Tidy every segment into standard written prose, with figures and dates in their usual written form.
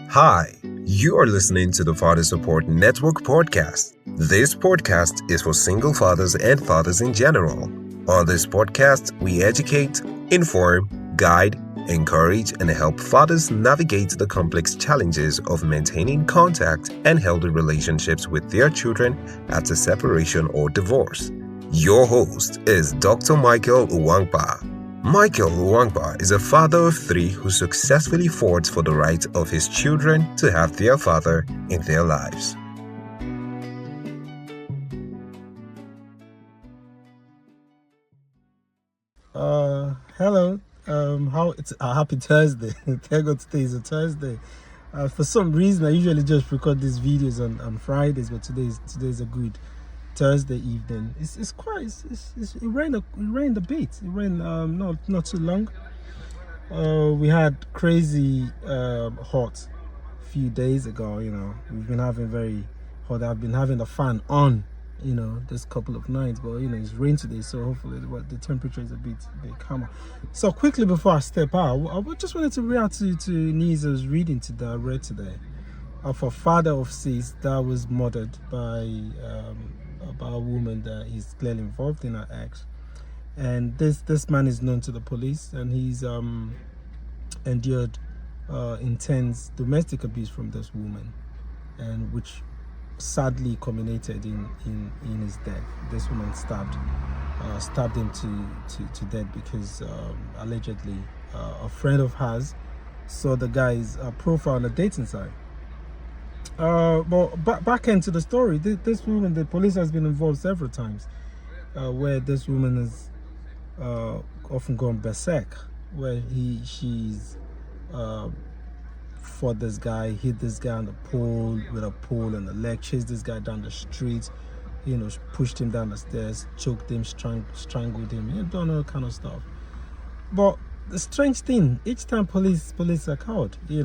Hi, you are listening to the Father Support Network podcast. This podcast is for single fathers and fathers in general. On this podcast, we educate, inform, guide, encourage, and help fathers navigate the complex challenges of maintaining contact and healthy relationships with their children after separation or divorce. Your host is Dr. Michael Uwangba. Michael Uwangba is a father of three who successfully fought for the right of his children to have their father in their lives. Hello. How it's a happy Thursday. Thank God today is a Thursday. For some reason, I usually just record these videos on Fridays, but today's a good Thursday evening. It rained a bit. It rained not too long. We had crazy hot few days ago. We've been having very hot. I've been having the fan on this couple of nights, but it's rain today, so hopefully the temperature is a bit calmer. So quickly before I step out, I just wanted to react to news I was reading today. I read today of a father of six that was murdered by a woman that he's clearly involved in her ex, and this man is known to the police, and he's endured intense domestic abuse from this woman, and which sadly culminated in his death. This woman stabbed him to death because allegedly a friend of hers saw the guy's profile on a dating site. But back into the story, this woman, the police has been involved several times, where this woman has often gone berserk, where she's fought this guy, hit this guy on the pole with a pole and a leg, chased this guy down the street, pushed him down the stairs, choked him, strangled him, done all kind of stuff. But the strange thing, each time police are caught, she's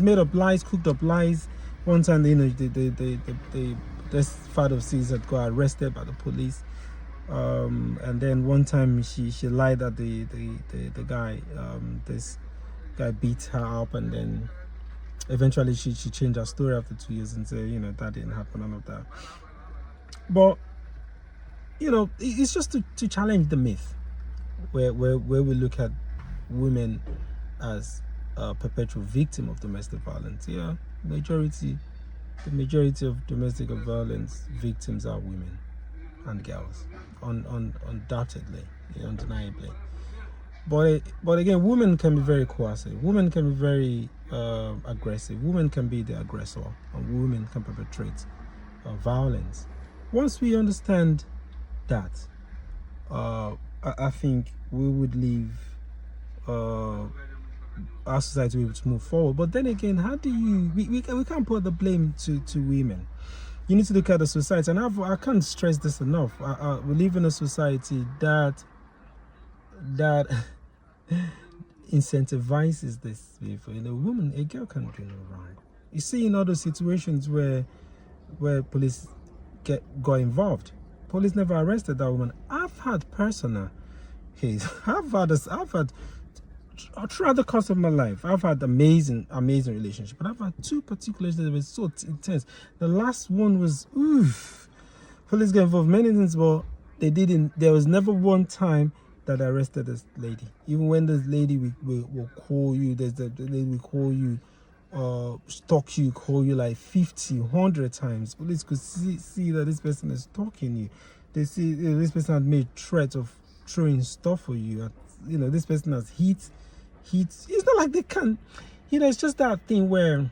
made up lies, cooked up lies. One time, this father of six had got arrested by the police. And then one time she lied that the guy, this guy beat her up, and then eventually she changed her story after 2 years and said that didn't happen, none of that. But it's just to challenge the myth where we look at women as a perpetual victim of domestic violence. The majority of domestic violence victims are women and girls, undoubtedly, undeniably. But again, women can be very coercive. Women can be very aggressive. Women can be the aggressor, and women can perpetrate violence. Once we understand that, I think we would leave our society to be able to move forward. But then again, how do we can't put the blame to women. You need to look at the society, and I can't stress this enough. We live in a society that incentivizes this behavior. A girl can't do no wrong. You see, in other situations where police got involved, police never arrested that woman. I've had personal case. I've had throughout the course of my life, I've had amazing relationships, but I've had two particular that were so intense. The last one was police got involved many things, but they didn't. There was never one time that I arrested this lady. Even when this lady will call you, the lady will call you, stalk you, call you like 50, 100 times. Police could see that this person is stalking you. They see this person had made threats of throwing stuff for you. This person has heat. It's not like they can. It's just that thing where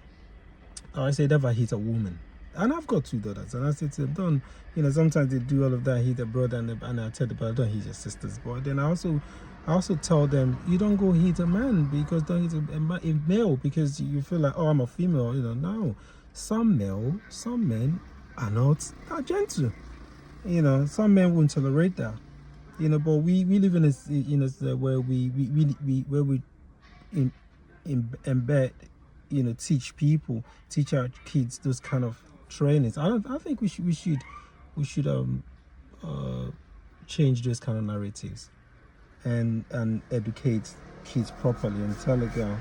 I say never hit a woman. And I've got two daughters, and I say to them, don't. Sometimes they do all of that, hit a brother, and I tell the brother, don't hit your sisters. But then I also tell them, you don't go hit a man, because don't hit a male because you feel like, oh, I'm a female. No. Some men are not that gentle. Some men won't tolerate that. But we live in a where we embed, teach our kids those kind of trainings. I think we should change those kind of narratives and educate kids properly and tell a girl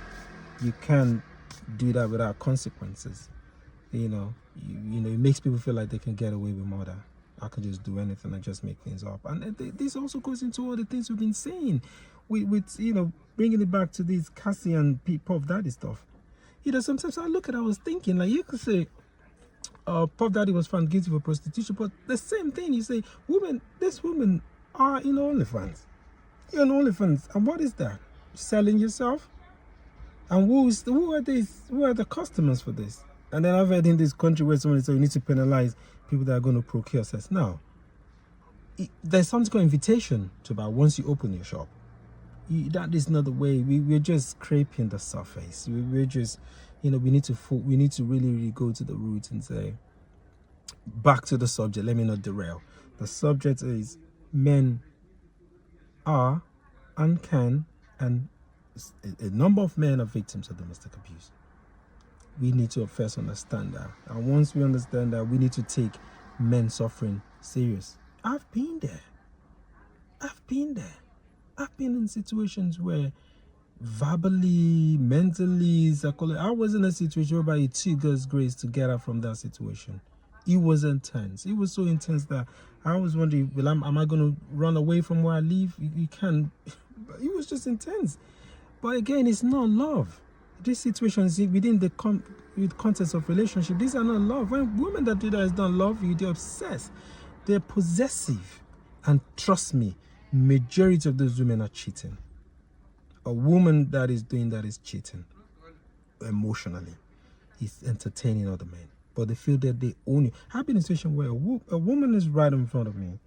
you can't do that without consequences. You know, it makes people feel like they can get away with murder. I can just do anything and just make things up. And this also goes into all the things we've been saying, with bringing it back to this Cassie and Puff Daddy stuff. Sometimes I look at it, I was thinking, like, you could say, Puff Daddy was found guilty for prostitution, but the same thing, you say, these women are in OnlyFans. You're on OnlyFans, and what is that? Selling yourself? And who are the customers for this? And then I've heard in this country where someone says you need to penalize people that are going to procure sex. Now, there's something called invitation to buy once you open your shop. That is not the way. We're just scraping the surface. We're just, we need to really, really go to the roots and say, back to the subject. Let me not derail. The subject is men are and can, and a number of men are victims of domestic abuse. We need to first understand that. And once we understand that, we need to take men suffering serious. I've been there. I've been in situations where verbally, mentally, psychologically, I was in a situation whereby it took God's grace to get out from that situation. It was intense. It was so intense that I was wondering, am I going to run away from where I live? You can't. It was just intense. But again, it's not love. These situations within the context of relationship, these are not love. When women that do that is not love you, they're obsessed, they're possessive. And trust me, majority of those women are cheating. A woman that is doing that is cheating emotionally. Is entertaining other men, but they feel that they own you. I've been in a situation where a woman is right in front of me,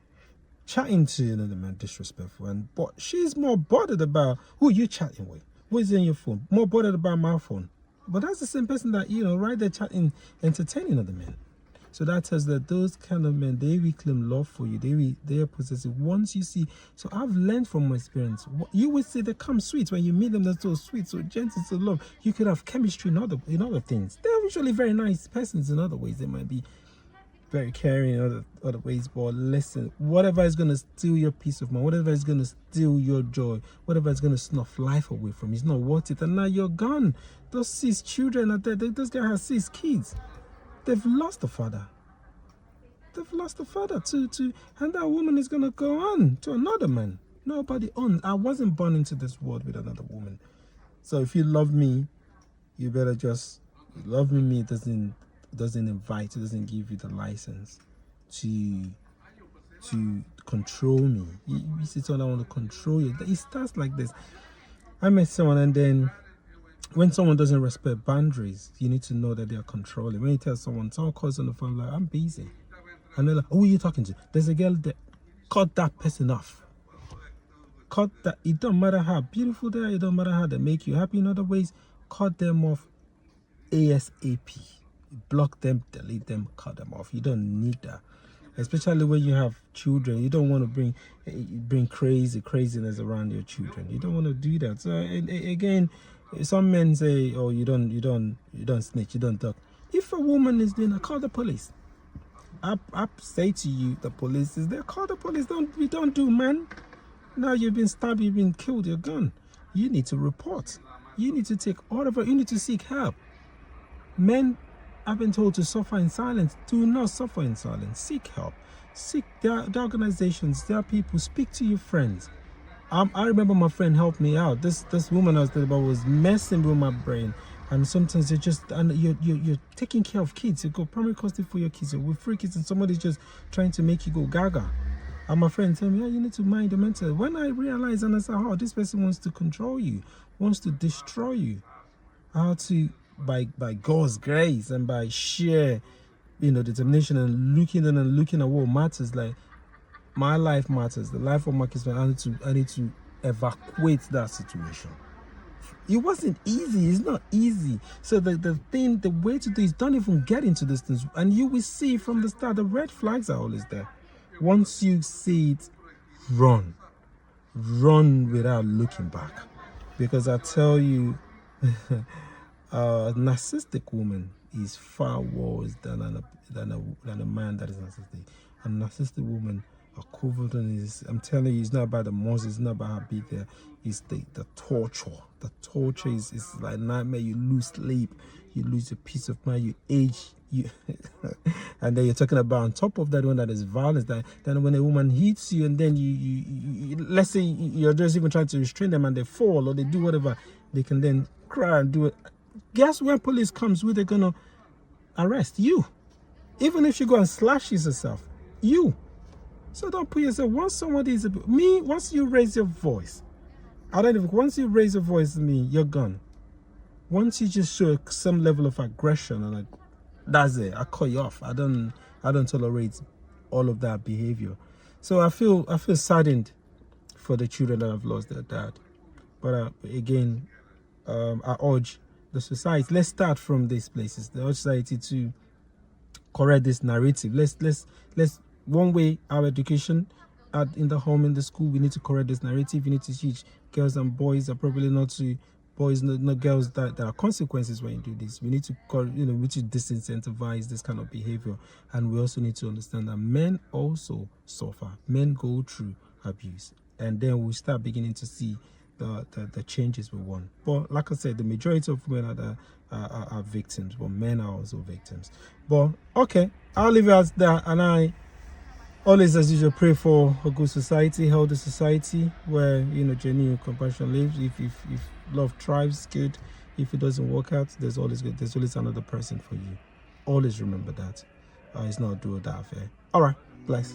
chatting to another man, disrespectful, but she's more bothered about who you're chatting with. What is in your phone? More bothered about my phone. But that's the same person that, right there chatting, entertaining other men. So that tells that those kind of men, they reclaim love for you. They are possessive. Once you see, so I've learned from my experience. You would say they come sweet when you meet them. They're so sweet, so gentle, so love. You could have chemistry in other things. They're usually very nice persons in other ways. They might be very caring in other ways, but listen, whatever is going to steal your peace of mind, whatever is going to steal your joy, whatever is going to snuff life away from you, it's not worth it. And now you're gone. Those 6 children are there. This guy has 6 kids. They've lost the father. To and that woman is going to go on to another man. Nobody owns. I wasn't born into this world with another woman. So if you love me, you better just love me. It doesn't invite, it doesn't give you the license to control me. You see someone that want to control you. It starts like this. I met someone, and then when someone doesn't respect boundaries, you need to know that they are controlling. When you tell someone calls on the phone like, I'm busy, and they're like, who are you talking to? There's a girl there. Cut that person off. Cut that. It don't matter how beautiful they are, it don't matter how they make you happy in other ways. Cut them off ASAP. Block them, delete them, cut them off. You don't need that, especially when you have children. You don't want to bring craziness around your children. You don't want to do that. So again, some men say, oh, you don't snitch, you don't talk. If a woman is doing that, call the police. I say to you, the police is there. Call the police. We don't do, man. Now you've been stabbed, you've been killed, you're gone. You need to report. You need to take order. You need to seek help. Men have been told to suffer in silence. Do not suffer in silence. Seek help. Seek the organizations. There are people. Speak to your friends. I remember my friend helped me out. This woman I was talking about was messing with my brain. And sometimes you're taking care of kids. You go primary custody for your kids. You're with 3 kids, and somebody's just trying to make you go gaga. And my friend told me, you need to mind the mental. When I realized and I said, this person wants to control you, wants to destroy you, how to by God's grace and by sheer determination and looking at what matters, like my life matters, the life of my kids, I need to evacuate that situation. It wasn't easy. It's not easy. So the way to do is don't even get into these things, and you will see from the start the red flags are always there. Once you see it, run without looking back, because I tell you, a narcissistic woman is far worse than a man that is narcissistic. A narcissistic woman, Coverdon is, I'm telling you, it's not about the monsters, it's not about how big they are, it's the torture. The torture is like nightmare. You lose sleep, you lose your peace of mind, you age, you and then you're talking about on top of that one that is violence, that then when a woman hits you and then you let's say you're just even trying to restrain them and they fall or they do whatever, they can then cry and do it. Guess when police comes, who they're gonna arrest? You. Even if she go and slashes herself, you. So don't put yourself, once somebody is, once you raise your voice, once you raise your voice to me, you're gone. Once you just show some level of aggression and like, that's it, I cut you off. I don't tolerate all of that behavior. So I feel saddened for the children that have lost their dad. But again, I urge the society, let's start from these places, the society to correct this narrative. Let's one way, our education in the home, in the school, we need to correct this narrative. We need to teach girls and boys are probably not to boys, not girls, that there are consequences when you do this. We need to we need to disincentivize this kind of behavior, and we also need to understand that men also suffer. Men go through abuse, and then we start beginning to see the changes we want. But like I said, the majority of women are victims, but men are also victims. But okay, I'll leave it as that, and I always, as usual, pray for a good society, healthy society where genuine compassion lives. If love thrives, good. If it doesn't work out, there's always another person for you. Always remember that. It's not a do or die affair. All right, bless.